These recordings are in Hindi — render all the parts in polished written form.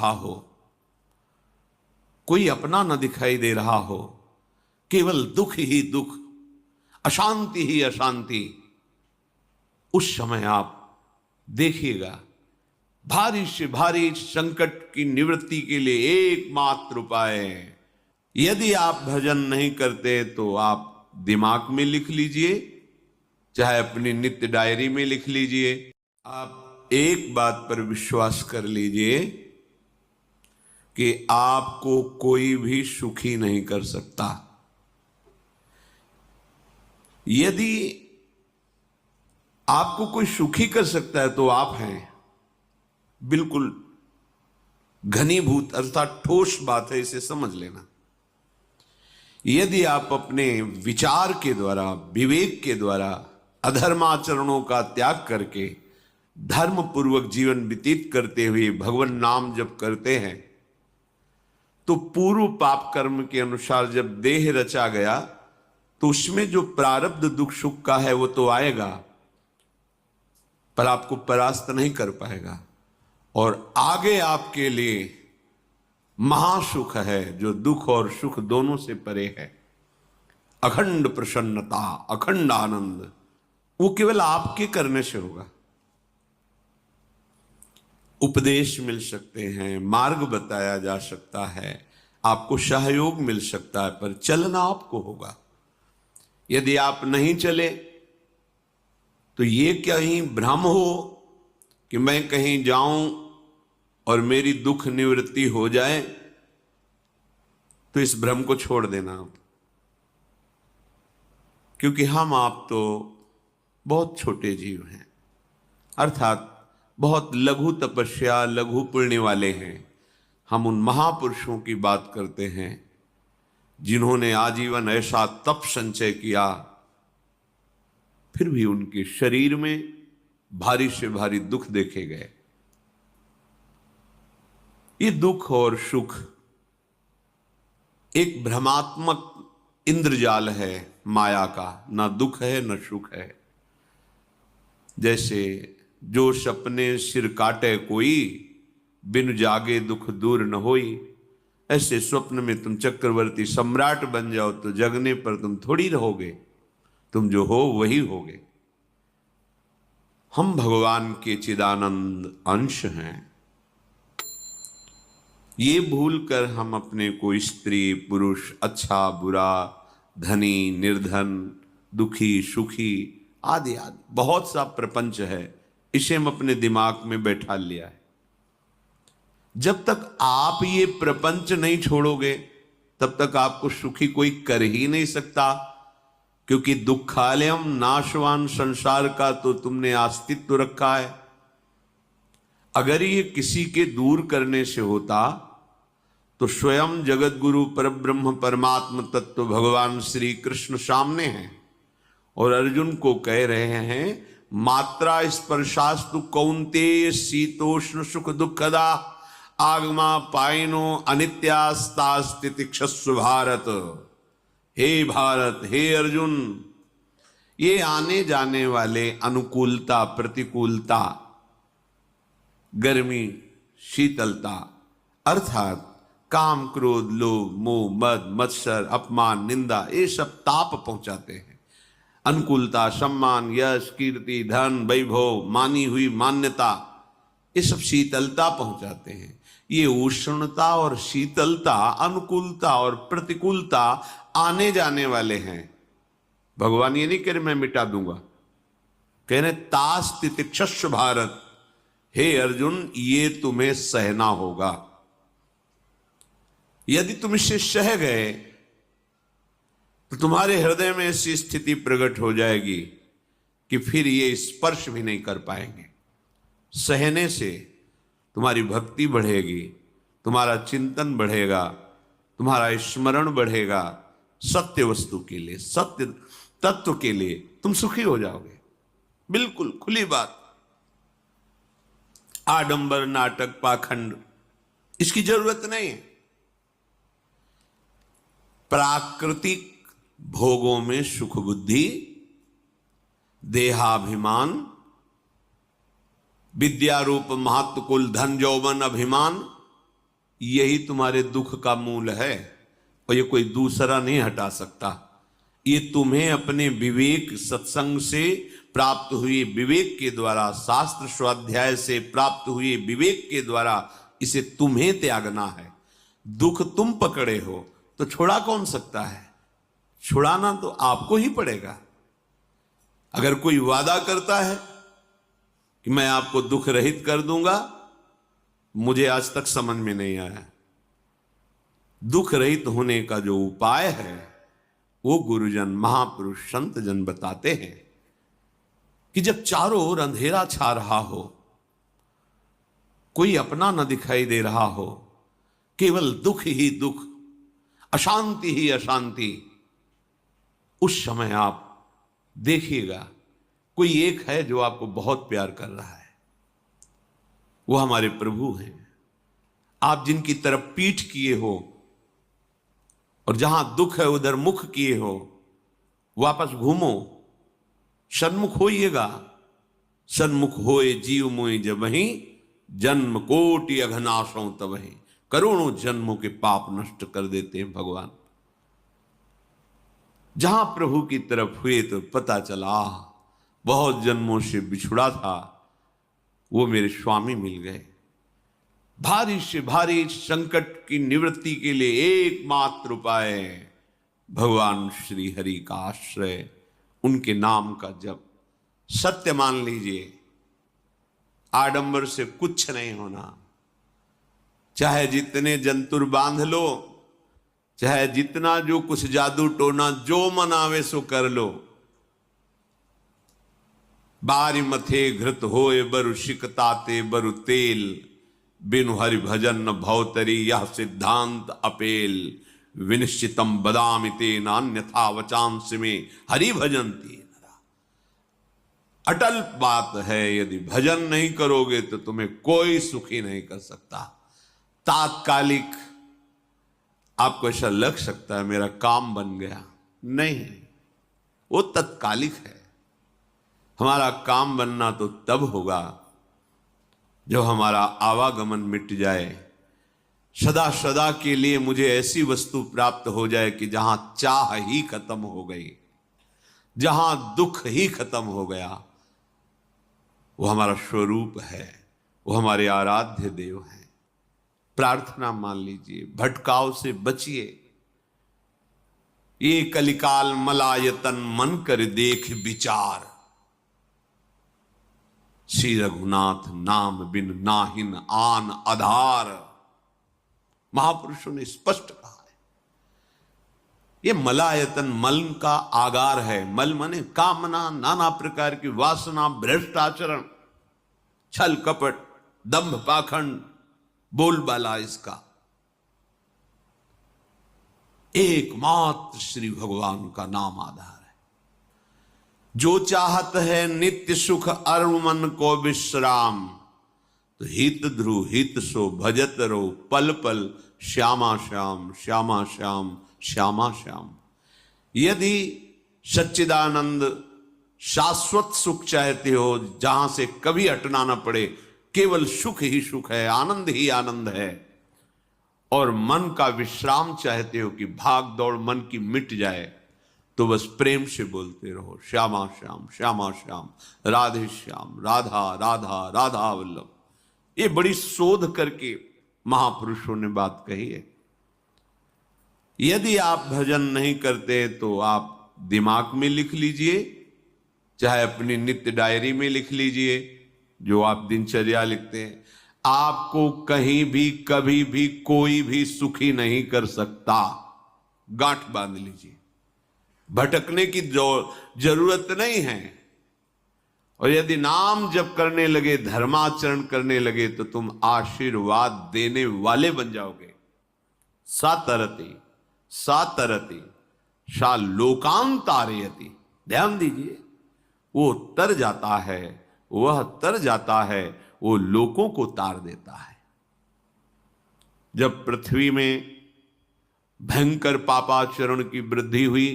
रहा हो, कोई अपना न दिखाई दे रहा हो, केवल दुख ही दुख, अशांति ही अशांति, उस समय आप देखिएगा भारी से भारी संकट की निवृत्ति के लिए एकमात्र उपाय है। यदि आप भजन नहीं करते तो आप दिमाग में लिख लीजिए, चाहे अपनी नित्य डायरी में लिख लीजिए। आप एक बात पर विश्वास कर लीजिए कि आपको कोई भी सुखी नहीं कर सकता। यदि आपको कोई सुखी कर सकता है तो आप हैं। बिल्कुल घनीभूत अर्थात ठोस बात है, इसे समझ लेना। यदि आप अपने विचार के द्वारा, विवेक के द्वारा अधर्माचरणों का त्याग करके धर्म पूर्वक जीवन व्यतीत करते हुए भगवान नाम जप करते हैं, तो पूर्व पाप कर्म के अनुसार जब देह रचा गया तो उसमें जो प्रारब्ध दुख सुख का है वो तो आएगा, पर आपको परास्त नहीं कर पाएगा। और आगे आपके लिए महासुख है जो दुख और सुख दोनों से परे है। अखंड प्रसन्नता, अखंड आनंद, वो केवल आपके करने से होगा। उपदेश मिल सकते हैं, मार्ग बताया जा सकता है, आपको सहयोग मिल सकता है, पर चलना आपको होगा। यदि आप नहीं चले तो ये कहीं भ्रम हो कि मैं कहीं जाऊं और मेरी दुख निवृत्ति हो जाए, तो इस भ्रम को छोड़ देना आप। क्योंकि हम आप तो बहुत छोटे जीव हैं, अर्थात बहुत लघु तपस्या, लघु पुण्य वाले हैं। हम उन महापुरुषों की बात करते हैं जिन्होंने आजीवन ऐसा तप संचय किया, फिर भी उनके शरीर में भारी से भारी दुख देखे गए। ये दुख और सुख एक भ्रमात्मक इंद्रजाल है माया का, ना दुख है न सुख है। जैसे जो सपने सिर काटे कोई, बिन जागे दुख दूर न होई। ऐसे स्वप्न में तुम चक्रवर्ती सम्राट बन जाओ तो जगने पर तुम थोड़ी रहोगे, तुम जो हो वही होगे। हम भगवान के चिदानंद अंश हैं। ये भूलकर हम अपने को स्त्री पुरुष, अच्छा बुरा, धनी निर्धन, दुखी सुखी आदि आदि बहुत सा प्रपंच है, इसे हम अपने दिमाग में बैठा लिया है। जब तक आप ये प्रपंच नहीं छोड़ोगे तब तक आपको सुखी कोई कर ही नहीं सकता, क्योंकि दुखालयम नाशवान संसार का तो तुमने अस्तित्व रखा है। अगर ये किसी के दूर करने से होता तो स्वयं जगत गुरु परब्रह्म परमात्म तत्व भगवान श्री कृष्ण सामने हैं और अर्जुन को कह रहे हैं, मात्रा स्पर्शास्तु कौन्तेय शीतोष्ण सुख दुखदा आगमा पायनो अनित्यास्तास्तितिक्षस्व भारत। हे भारत, हे अर्जुन, ये आने जाने वाले अनुकूलता प्रतिकूलता, गर्मी शीतलता, अर्थात काम क्रोध लोभ मोह मद मत्सर अपमान निंदा, ये सब ताप पहुंचाते हैं। अनुकूलता सम्मान यश कीर्ति धन वैभव मानी हुई मान्यता, ये सब शीतलता पहुंचाते हैं। ये उष्णता और शीतलता, अनुकूलता और प्रतिकूलता आने जाने वाले हैं। भगवान ये नहीं कह रहे मैं मिटा दूंगा, कह रहे तास तितिक्षस्व भारत। हे अर्जुन, ये तुम्हें सहना होगा। यदि तुम इसे सह गए तो तुम्हारे हृदय में ऐसी स्थिति प्रकट हो जाएगी कि फिर ये स्पर्श भी नहीं कर पाएंगे। सहने से तुम्हारी भक्ति बढ़ेगी, तुम्हारा चिंतन बढ़ेगा, तुम्हारा स्मरण बढ़ेगा, सत्य वस्तु के लिए, सत्य तत्व के लिए तुम सुखी हो जाओगे। बिल्कुल खुली बात। आडंबर नाटक पाखंड इसकी जरूरत नहीं है। प्राकृतिक भोगों में सुख बुद्धि, देहाभिमान, विद्यारूप महत्व कुल धन यौवन अभिमान, यही तुम्हारे दुख का मूल है और ये कोई दूसरा नहीं हटा सकता। ये तुम्हें अपने विवेक सत्संग से प्राप्त हुए विवेक के द्वारा, शास्त्र स्वाध्याय से प्राप्त हुए विवेक के द्वारा इसे तुम्हें त्यागना है। दुख तुम पकड़े हो तो छुड़ा कौन सकता है? छुड़ाना तो आपको ही पड़ेगा। अगर कोई वादा करता है कि मैं आपको दुख रहित कर दूंगा, मुझे आज तक समझ में नहीं आया। दुख रहित होने का जो उपाय है वो गुरुजन, महापुरुष, संत जन बताते हैं कि जब चारों ओर अंधेरा छा रहा हो, कोई अपना न दिखाई दे रहा हो, केवल दुख ही दुख, अशांति ही अशांति, उस समय आप देखिएगा कोई एक है जो आपको बहुत प्यार कर रहा है। वो हमारे प्रभु हैं। आप जिनकी तरफ पीठ किए हो और जहां दुख है उधर मुख किए हो, वापस घूमो, सन्मुख होइएगा। सन्मुख होए जीव मोए जबहि, जन्म कोटि अघनाशों तबहि। करोड़ों जन्मों के पाप नष्ट कर देते हैं भगवान। जहां प्रभु की तरफ हुए तो पता चला बहुत जन्मों से बिछुड़ा था, वो मेरे स्वामी मिल गए। भारी से भारी संकट की निवृत्ति के लिए एकमात्र उपाय भगवान श्री हरि का आश्रय, उनके नाम का जप। सत्य मान लीजिए, आडंबर से कुछ नहीं होना। चाहे जितने जंतुर बांध लो, चाहे जितना जो कुछ जादू टोना जो मनावे सो कर लो, बारी मथे घृत होए बरु शिकताते बरु तेल, बिनु हरि भजन न भवतरी यह सिद्धांत अपेल। विनिश्चितम बदामिते नान्यथा वचांस में हरि भजंती। अटल बात है, यदि भजन नहीं करोगे तो तुम्हें कोई सुखी नहीं कर सकता। तात्कालिक आपको ऐसा लग सकता है मेरा काम बन गया, नहीं, वो तत्कालिक है। हमारा काम बनना तो तब होगा जब हमारा आवागमन मिट जाए, सदा सदा के लिए मुझे ऐसी वस्तु प्राप्त हो जाए कि जहां चाह ही खत्म हो गई, जहां दुख ही खत्म हो गया। वो हमारा स्वरूप है, वो हमारे आराध्य देव हैं। प्रार्थना मान लीजिए, भटकाव से बचिए। ये कलिकाल मलायतन मन कर देख विचार, श्री रघुनाथ नाम बिन नाहिन आन आधार। महापुरुषों ने स्पष्ट कहा है। ये मलायतन मल का आगार है। मल माने कामना, नाना प्रकार की वासना, भ्रष्ट आचरण, छल कपट, दंभ पाखंड, बोलबाला, इसका एकमात्र श्री भगवान का नाम आधार है। जो चाहत है नित्य सुख अरु मन को विश्राम, तो हित ध्रुव हित सो भजत रो पल पल श्यामा श्याम श्यामा श्याम श्यामा श्याम। यदि सच्चिदानंद शाश्वत सुख चाहते हो, जहां से कभी हटना ना पड़े, केवल सुख ही सुख है, आनंद ही आनंद है, और मन का विश्राम चाहते हो कि भाग दौड़ मन की मिट जाए, तो बस प्रेम से बोलते रहो श्यामा श्याम श्यामा श्याम, राधे श्याम, राधा राधा राधा वल्लभ। ये बड़ी शोध करके महापुरुषों ने बात कही है। यदि आप भजन नहीं करते तो आप दिमाग में लिख लीजिए, चाहे अपनी नित्य डायरी में लिख लीजिए, जो आप दिनचर्या लिखते हैं। आपको कहीं भी कभी भी कोई भी सुखी नहीं कर सकता। गांठ बांध लीजिए, भटकने की जरूरत नहीं है। और यदि नाम जप करने लगे, धर्माचरण करने लगे, तो तुम आशीर्वाद देने वाले बन जाओगे। सातरति सातरति सा लोकांतारयति। ध्यान दीजिए, वो तर जाता है, वह तर जाता है, वो लोकों को तार देता है। जब पृथ्वी में भयंकर पापाचरण की वृद्धि हुई,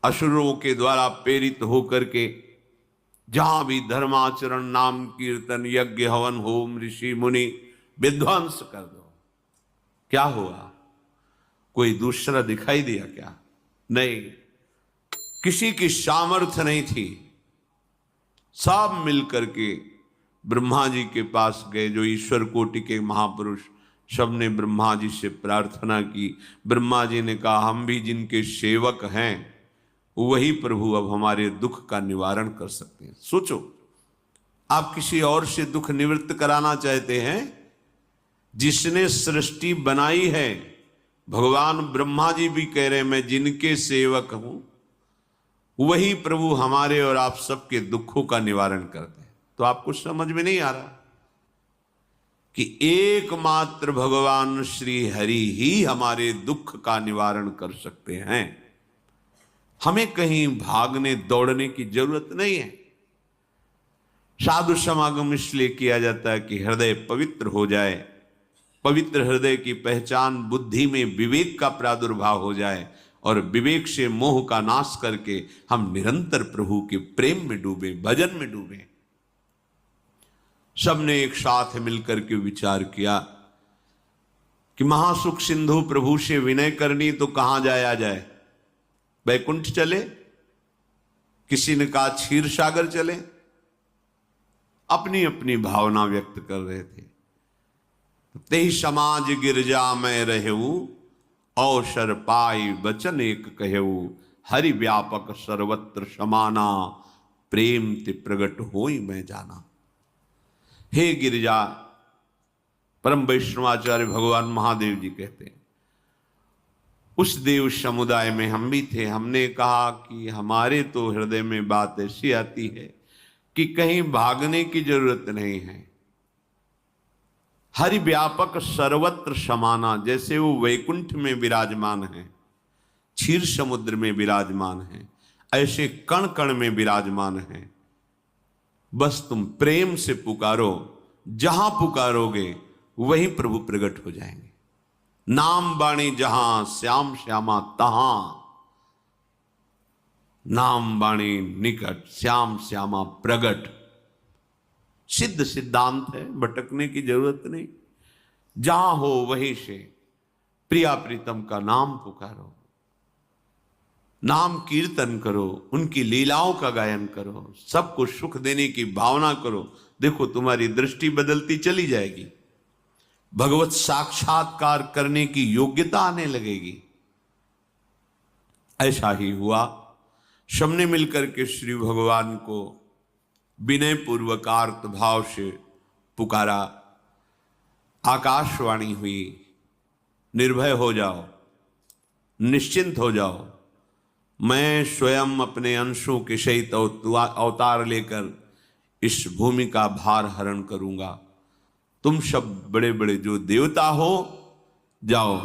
असुरों के द्वारा प्रेरित होकर के जहां भी धर्माचरण, नाम कीर्तन, यज्ञ, हवन, होम, ऋषि मुनि विध्वंस कर दो। क्या हुआ? कोई दूसरा दिखाई दिया क्या? नहीं, किसी की सामर्थ्य नहीं थी। सब मिलकर के ब्रह्मा जी के पास गए, जो ईश्वर कोटि के महापुरुष, सबने ब्रह्मा जी से प्रार्थना की। ब्रह्मा जी ने कहा, हम भी जिनके सेवक हैं वही प्रभु अब हमारे दुख का निवारण कर सकते हैं। सोचो, आप किसी और से दुख निवृत्त कराना चाहते हैं? जिसने सृष्टि बनाई है, भगवान ब्रह्मा जी भी कह रहे हैं मैं जिनके सेवक हूं, वही प्रभु हमारे और आप सबके दुखों का निवारण करते हैं। तो आपको समझ में नहीं आ रहा कि एकमात्र भगवान श्री हरि ही हमारे दुख का निवारण कर सकते हैं। हमें कहीं भागने दौड़ने की जरूरत नहीं है। साधु समागम इसलिए किया जाता है कि हृदय पवित्र हो जाए। पवित्र हृदय की पहचान बुद्धि में विवेक का प्रादुर्भाव हो जाए, और विवेक से मोह का नाश करके हम निरंतर प्रभु के प्रेम में डूबे, भजन में डूबे। सबने एक साथ मिलकर के विचार किया कि महासुख सिंधु प्रभु से विनय करनी तो कहां जाया जाए? वैकुंठ चले, किसी ने कहा क्षीर सागर चले। अपनी अपनी भावना व्यक्त कर रहे थे। तेहि समाज गिरजा में रहेऊ, अवसर पाई वचन एक कहेऊ, हरि व्यापक सर्वत्र समाना, प्रेम ते प्रगट होई मैं जाना। हे गिरिजा, परम वैष्णवाचार्य भगवान महादेव जी कहते हैं, उस देव समुदाय में हम भी थे। हमने कहा कि हमारे तो हृदय में बात ऐसी आती है कि कहीं भागने की जरूरत नहीं है। हरि व्यापक सर्वत्र समाना, जैसे वो वैकुंठ में विराजमान है, क्षीर समुद्र में विराजमान है, ऐसे कण कण में विराजमान है। बस तुम प्रेम से पुकारो, जहां पुकारोगे वहीं प्रभु प्रकट हो जाएंगे। नाम बाणी जहां, श्याम श्यामा तहां। नाम बाणी निकट, श्याम श्यामा प्रगट। सिद्ध सिद्धांत है, भटकने की जरूरत नहीं। जहां हो वहीं से प्रिया प्रीतम का नाम पुकारो, नाम कीर्तन करो, उनकी लीलाओं का गायन करो, सबको सुख देने की भावना करो। देखो तुम्हारी दृष्टि बदलती चली जाएगी, भगवत साक्षात्कार करने की योग्यता आने लगेगी। ऐसा ही हुआ। सबने मिलकर के श्री भगवान को विनय पूर्वक आर्त भाव से पुकारा। आकाशवाणी हुई, निर्भय हो जाओ, निश्चिंत हो जाओ, मैं स्वयं अपने अंशों के सहित अवतार लेकर इस भूमि का भार हरण करूंगा। तुम सब बड़े बड़े जो देवता हो, जाओ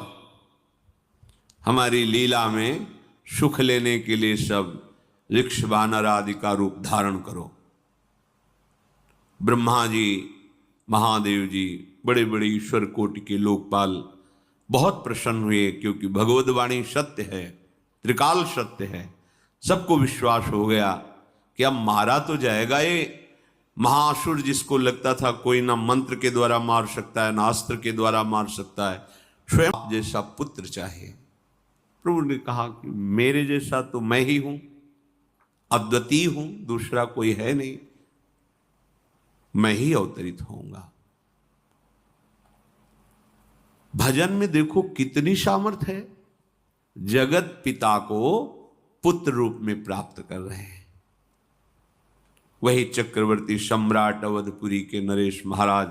हमारी लीला में सुख लेने के लिए सब ऋक्ष वानर आदि का रूप धारण करो। ब्रह्मा जी, महादेव जी, बड़े बड़े ईश्वर कोटि के लोकपाल बहुत प्रसन्न हुए, क्योंकि भगवद वाणी सत्य है, त्रिकाल सत्य है। सबको विश्वास हो गया कि अब मारा तो जाएगा ये महासुर, जिसको लगता था कोई ना मंत्र के द्वारा मार सकता है, ना अस्त्र के द्वारा मार सकता है, स्वयं जैसा पुत्र चाहिए। प्रभु ने कहा कि मेरे जैसा तो मैं ही हूं, अद्वितीय हूं, दूसरा कोई है नहीं, मैं ही अवतरित होऊंगा। भजन में देखो कितनी सामर्थ है। जगत पिता को पुत्र रूप में प्राप्त कर रहे हैं। वही चक्रवर्ती सम्राट अवधपुरी के नरेश महाराज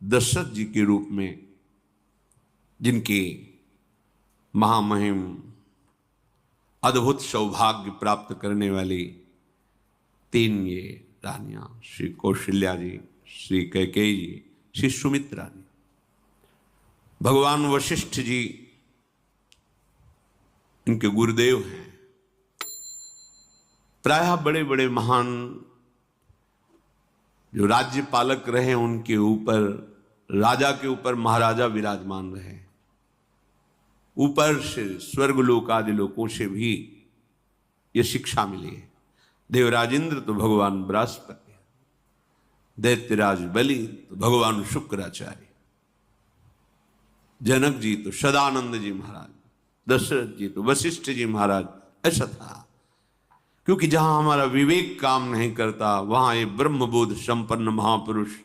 दशरथ जी के रूप में, जिनकी महामहिम अद्भुत सौभाग्य प्राप्त करने वाली तीन ये रानियां, श्री कौशल्या जी, श्री कैकेयी जी, श्री सुमित्रा जी। भगवान वशिष्ठ जी इनके गुरुदेव हैं। प्रायः बड़े बड़े महान जो राज्य पालक रहे, उनके ऊपर, राजा के ऊपर महाराजा विराजमान रहे। ऊपर से स्वर्गलोक आदि लोकों से भी ये शिक्षा मिली है। देवराजेंद्र तो भगवान बृहस्पति, दैत्यराज बलि तो भगवान शुक्राचार्य, जनक जी तो सदानंद जी महाराज, दशरथ जी तो वशिष्ठ जी महाराज। ऐसा था, क्योंकि जहां हमारा विवेक काम नहीं करता वहां ये ब्रह्मबोध संपन्न महापुरुष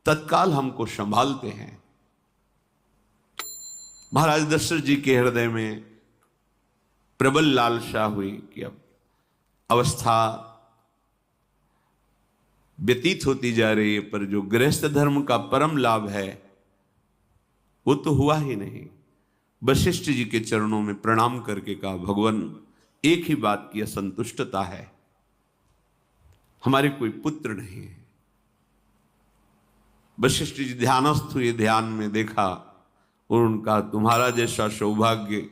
तत्काल हमको संभालते हैं। महाराज दशरथ जी के हृदय में प्रबल लालसा हुई कि अब अवस्था व्यतीत होती जा रही है, पर जो गृहस्थ धर्म का परम लाभ है वो तो हुआ ही नहीं। वशिष्ठ जी के चरणों में प्रणाम करके कहा, भगवान एक ही बात की असंतुष्टता है, हमारे कोई पुत्र नहीं है। वशिष्ठ जी ध्यानस्थ हुए, ध्यान में देखा और उनका, तुम्हारा जैसा सौभाग्य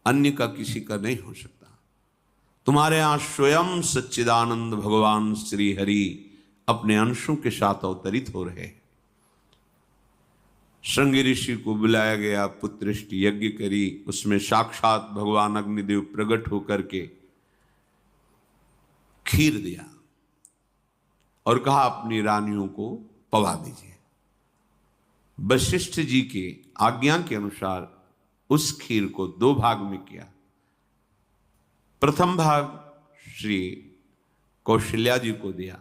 अन्य का किसी का नहीं हो सकता। तुम्हारे यहां स्वयं सच्चिदानंद भगवान श्री हरि अपने अंशों के साथ अवतरित हो रहे हैं। श्रृंगी ऋषि को बुलाया गया, पुत्रष्टि यज्ञ करी, उसमें साक्षात भगवान अग्निदेव प्रकट होकर के खीर दिया और कहा अपनी रानियों को पवा दीजिए। वशिष्ठ जी के आज्ञा के अनुसार उस खीर को 2 भाग में किया। प्रथम भाग श्री कौशल्या जी को दिया,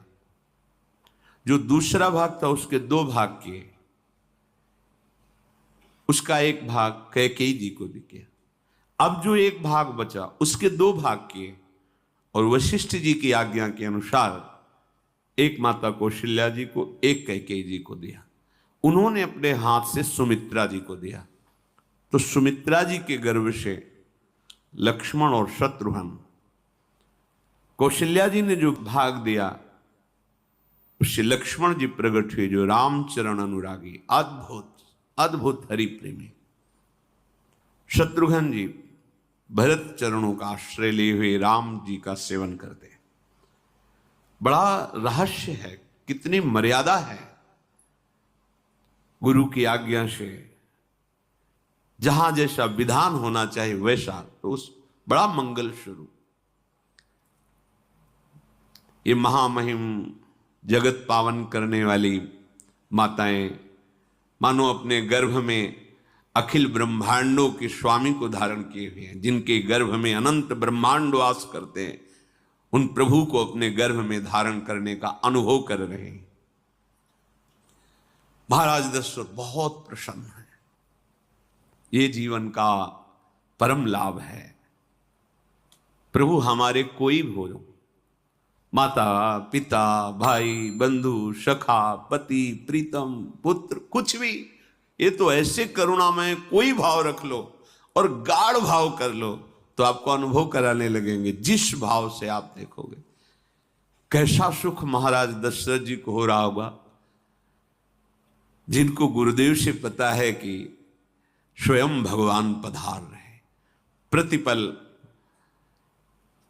जो दूसरा भाग था उसके 2 भाग किए, उसका एक भाग कैकेयी जी को दिया। अब जो एक भाग बचा उसके 2 भाग किए और वशिष्ठ जी की आज्ञा के अनुसार एक माता कौशल्या जी को, एक कैकेयी जी को दिया। उन्होंने अपने हाथ से सुमित्रा जी को दिया, तो सुमित्रा जी के गर्भ से लक्ष्मण और शत्रुघ्न, कौशल्या जी ने जो भाग दिया उससे लक्ष्मण जी प्रकट हुए, जो रामचरण अनुरागी, अद्भुत अद्भुत हरि प्रेमी। शत्रुघ्न जी भरत चरणों का आश्रय लिए हुए राम जी का सेवन करते हैं। बड़ा रहस्य है, कितनी मर्यादा है। गुरु की आज्ञा से जहां जैसा विधान होना चाहिए वैसा, तो उस बड़ा मंगल स्वरूप। ये महामहिम जगत पावन करने वाली माताएं मानो अपने गर्भ में अखिल ब्रह्मांडों के स्वामी को धारण किए हुए हैं, जिनके गर्भ में अनंत ब्रह्मांड वास करते हैं, उन प्रभु को अपने गर्भ में धारण करने का अनुभव कर रहे हैं। महाराज दशरथ बहुत प्रसन्न है। ये जीवन का परम लाभ है। प्रभु हमारे कोई भी हो, माता पिता भाई बंधु सखा पति प्रीतम पुत्र, कुछ भी, ये तो ऐसे करुणामय कोई भाव रख लो और गाढ़ भाव कर लो तो आपको अनुभव कराने लगेंगे। जिस भाव से आप देखोगे कैसा सुख महाराज दशरथ जी को हो रहा होगा, जिनको गुरुदेव से पता है कि स्वयं भगवान पधार रहे। प्रतिपल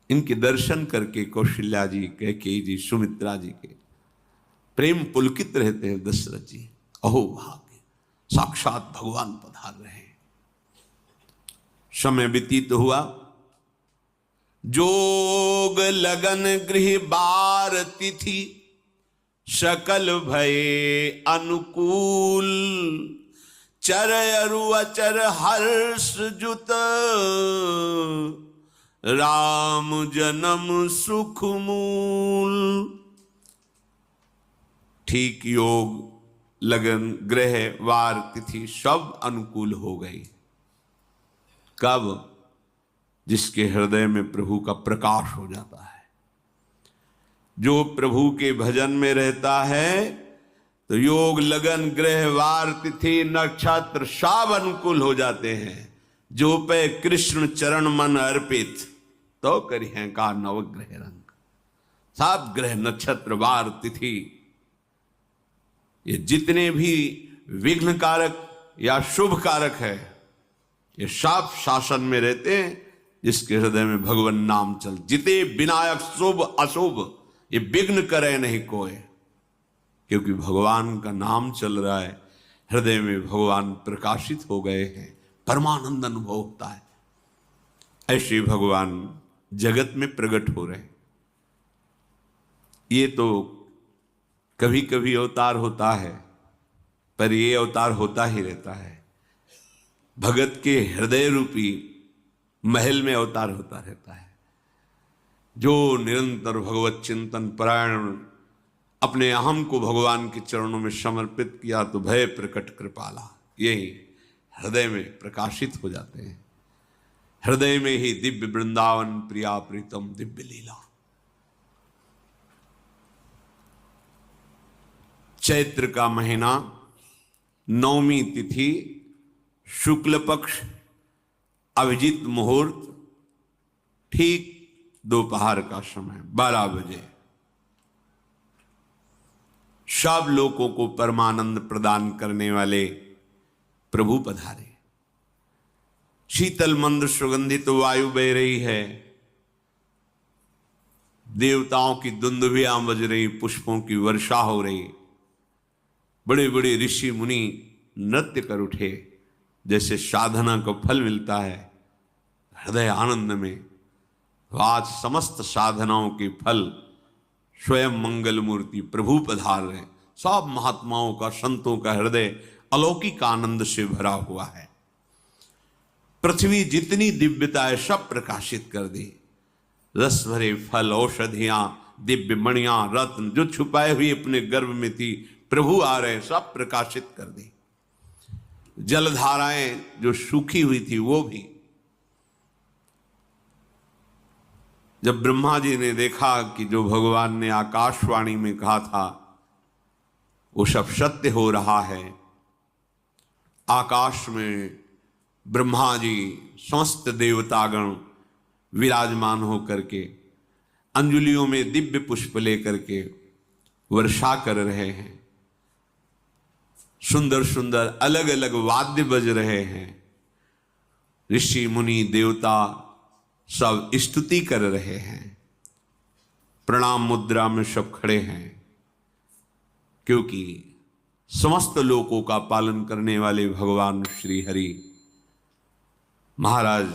इनके दर्शन करके कौशल्या जी, कैकेयी जी, सुमित्रा जी के प्रेम पुलकित रहते हैं। दशरथ जी, अहो भाग्य, साक्षात भगवान पधार रहे हैं। समय व्यतीत हुआ, जोग लगन गृह बार तिथि, सकल भये अनुकूल, चर अरु अचर हर्ष जुत, राम जन्म सुख मूल। ठीक योग लगन ग्रह वार तिथि सब अनुकूल हो गई। कब? जिसके हृदय में प्रभु का प्रकाश हो जाता है। जो प्रभु के भजन में रहता है तो योग लगन ग्रह वार तिथि नक्षत्र सब अनुकूल हो जाते हैं। जो पे कृष्ण चरण मन अर्पित, तो करी हैं का नवग्रह रंग। सब ग्रह नक्षत्र वार तिथि, ये जितने भी विघ्न कारक या शुभ कारक है, ये सब शासन में रहते हैं जिसके हृदय में भगवान नाम चल। जिते विनायक शुभ अशुभ, ये विघ्न करे नहीं कोई, क्योंकि भगवान का नाम चल रहा है, हृदय में भगवान प्रकाशित हो गए हैं, परमानंद अनुभव होता है। ऐसे भगवान जगत में प्रकट हो रहे हैं। ये तो कभी कभी अवतार होता है, पर ये अवतार होता ही रहता है। भगत के हृदय रूपी महल में अवतार होता रहता है। जो निरंतर भगवत चिंतन परायण अपने अहम को भगवान के चरणों में समर्पित किया तो भय प्रकट कृपाला, यही हृदय में प्रकाशित हो जाते हैं। हृदय में ही दिव्य वृंदावन प्रिया प्रीतम दिव्य लीला। चैत्र का महीना, नवमी तिथि, शुक्ल पक्ष, अभिजीत मुहूर्त, ठीक दोपहर का समय 12 बजे सब लोगों को परमानंद प्रदान करने वाले प्रभु पधारे। शीतल मंद सुगंधित वायु बह रही है, देवताओं की दुंदुभियां बज रही, पुष्पों की वर्षा हो रही, बड़े बड़े ऋषि मुनि नृत्य कर उठे। जैसे साधना को फल मिलता है हृदय आनंद में, आज समस्त साधनाओं के फल स्वयं मंगल मूर्ति प्रभु पधार रहे। सब महात्माओं का, संतों का हृदय अलौकिक आनंद से भरा हुआ है। पृथ्वी जितनी दिव्यता है सब प्रकाशित कर दी। रस भरे फल, औषधियां, दिव्य मणियां, रत्न जो छुपाए हुए अपने गर्भ में थी, प्रभु आ रहे, सब प्रकाशित कर दी। जलधाराएं जो सूखी हुई थी वो भी। जब ब्रह्मा जी ने देखा कि जो भगवान ने आकाशवाणी में कहा था वो सब सत्य हो रहा है, आकाश में ब्रह्मा जी समस्त देवतागण विराजमान होकर के अंजलियों में दिव्य पुष्प लेकर के वर्षा कर रहे हैं, सुंदर सुंदर अलग अलग वाद्य बज रहे हैं, ऋषि मुनि देवता सब स्तुति कर रहे हैं, प्रणाम मुद्रा में सब खड़े हैं, क्योंकि समस्त लोकों का पालन करने वाले भगवान श्री हरि महाराज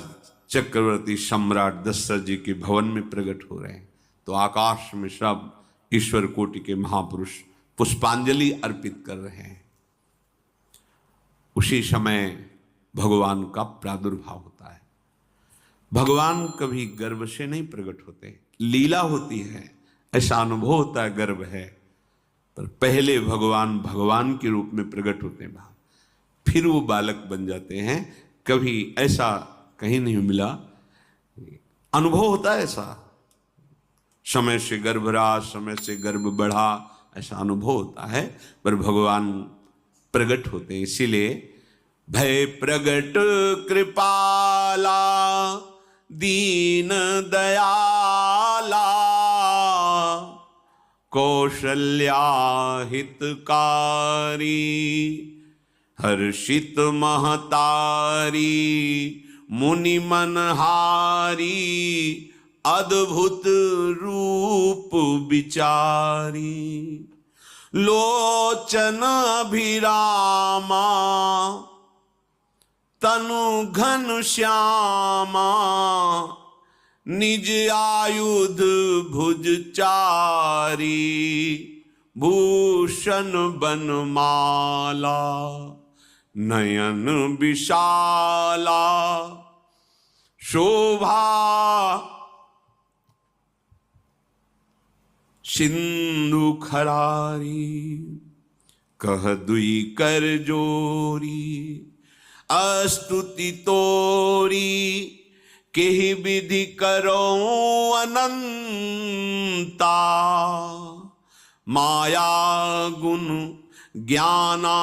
चक्रवर्ती सम्राट दशरथ जी के भवन में प्रकट हो रहे हैं। तो आकाश में सब ईश्वर कोटि के महापुरुष पुष्पांजलि अर्पित कर रहे हैं। उसी समय भगवान का प्रादुर्भाव होता है। भगवान कभी गर्भ से नहीं प्रकट होते, लीला होती है, ऐसा अनुभव होता है गर्भ है, पर पहले भगवान भगवान के रूप में प्रकट होते हैं, फिर वो बालक बन जाते हैं। कभी ऐसा कहीं नहीं मिला, अनुभव होता है ऐसा, समय से गर्भ रहा, समय से गर्भ बढ़ा, ऐसा अनुभव होता है, पर भगवान प्रकट होते हैं। इसीलिए भय प्रगट कृपाला दीन दयाला कौशल्या हितकारी हर्षित महतारी मुनि मनहारी अद्भुत रूप विचारी लोचन अभिरामा तनु घन श्यामा निज आयुध भुज चारी भूषण बनमाला नयन विशाला शोभा सिंधु खरारी कह दुई कर जोरी अस्तुति तोरी केहि विधि करो अनंता माया गुण ज्ञाना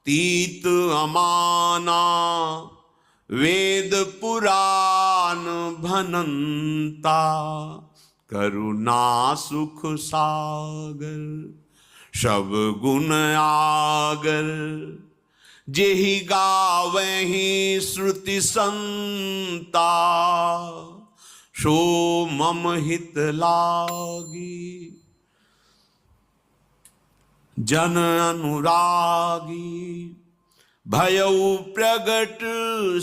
तीत अमाना वेद पुराण भनंता करुणा सुख सागर सब गुण आगर जेहि गावहि श्रुति संता सो मम हित लागी जन अनुरागी भयउ प्रगट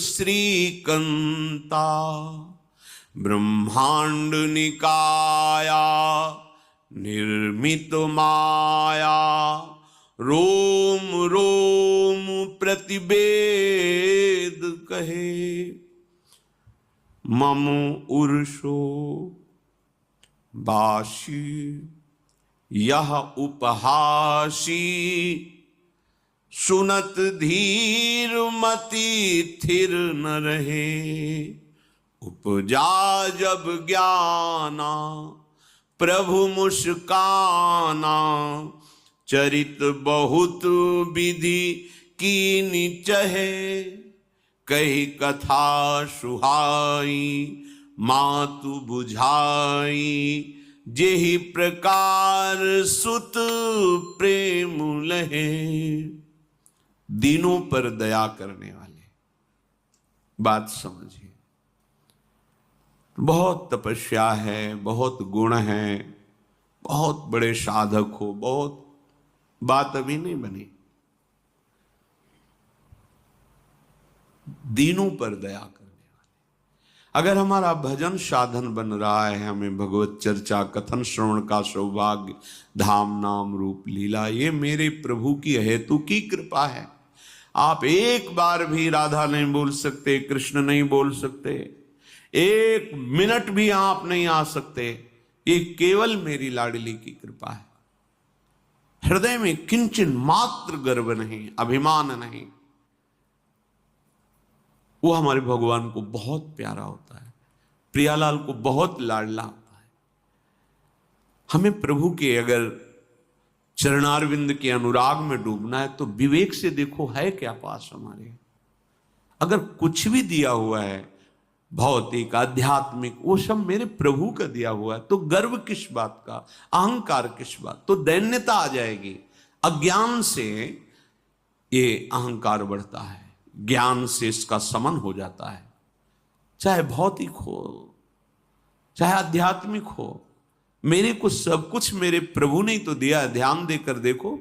श्रीकंता ब्रह्मांड निकाया निर्मित माया रोम रोम प्रतिवेद कहे, मम उर्षो बाशी यह उपहासी, सुनत धीर मति थिर न रहे। उपजा जब ज्ञाना प्रभु मुस्काना, चरित बहुत विधि कीनी चहे। कही कथा सुहाई मातु बुझाई, जेहि प्रकार सुत प्रेम लहे। दीनों पर दया करने वाले, बात समझिए। बहुत तपस्या है, बहुत गुण है, बहुत बड़े साधक हो, बहुत बात अभी नहीं बनी। दीनों पर दया करने वाले। अगर हमारा भजन साधन बन रहा है, हमें भगवत चर्चा कथन श्रवण का सौभाग्य, धाम नाम रूप लीला, ये मेरे प्रभु की हेतु की कृपा है। आप एक बार भी राधा नहीं बोल सकते, कृष्ण नहीं बोल सकते, एक मिनट भी आप नहीं आ सकते, ये केवल मेरी लाडली की कृपा है। हृदय में किंचन मात्र गर्व नहीं, अभिमान नहीं। वो हमारे भगवान को बहुत प्यारा होता है, प्रियालाल को बहुत लाडला होता है। हमें प्रभु के अगर चरणारविंद के अनुराग में डूबना है तो विवेक से देखो है क्या पास हमारे। अगर कुछ भी दिया हुआ है भौतिक आध्यात्मिक, वो सब मेरे प्रभु का दिया हुआ है, तो गर्व किस बात का, अहंकार किस बात, तो दैन्यता आ जाएगी। अज्ञान से ये अहंकार बढ़ता है, ज्ञान से इसका समन हो जाता है। चाहे भौतिक हो चाहे आध्यात्मिक हो, मेरे को सब कुछ मेरे प्रभु ने तो दिया। ध्यान देकर देखो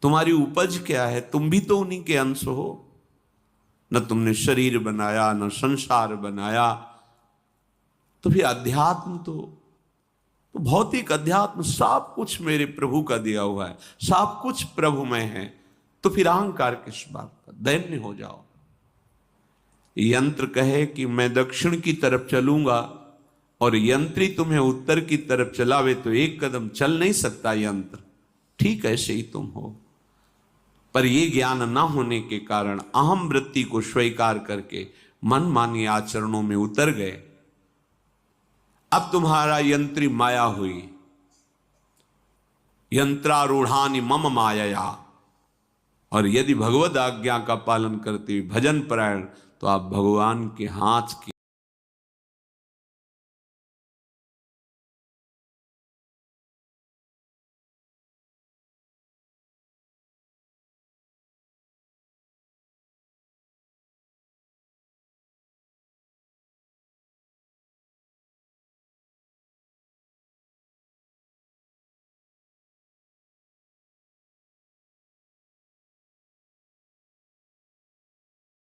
तुम्हारी उपज क्या है, तुम भी तो उन्हीं के अंश हो। न तुमने शरीर बनाया, न संसार बनाया, तो फिर अध्यात्म तो भौतिक अध्यात्म सब कुछ मेरे प्रभु का दिया हुआ है, सब कुछ प्रभु में है। तो फिर अहंकार किस बात का, दैन्य हो जाओ। यंत्र कहे कि मैं दक्षिण की तरफ चलूंगा और यंत्री तुम्हें उत्तर की तरफ चलावे तो एक कदम चल नहीं सकता यंत्र। ठीक ऐसे ही तुम हो, पर यह ज्ञान ना होने के कारण अहम वृत्ति को स्वीकार करके मनमानी आचरणों में उतर गए। अब तुम्हारा यंत्री माया हुई, यंत्रारूढ़ानि मम मायया। और यदि भगवद आज्ञा का पालन करते हुए भजन परायण, तो आप भगवान के हाथ की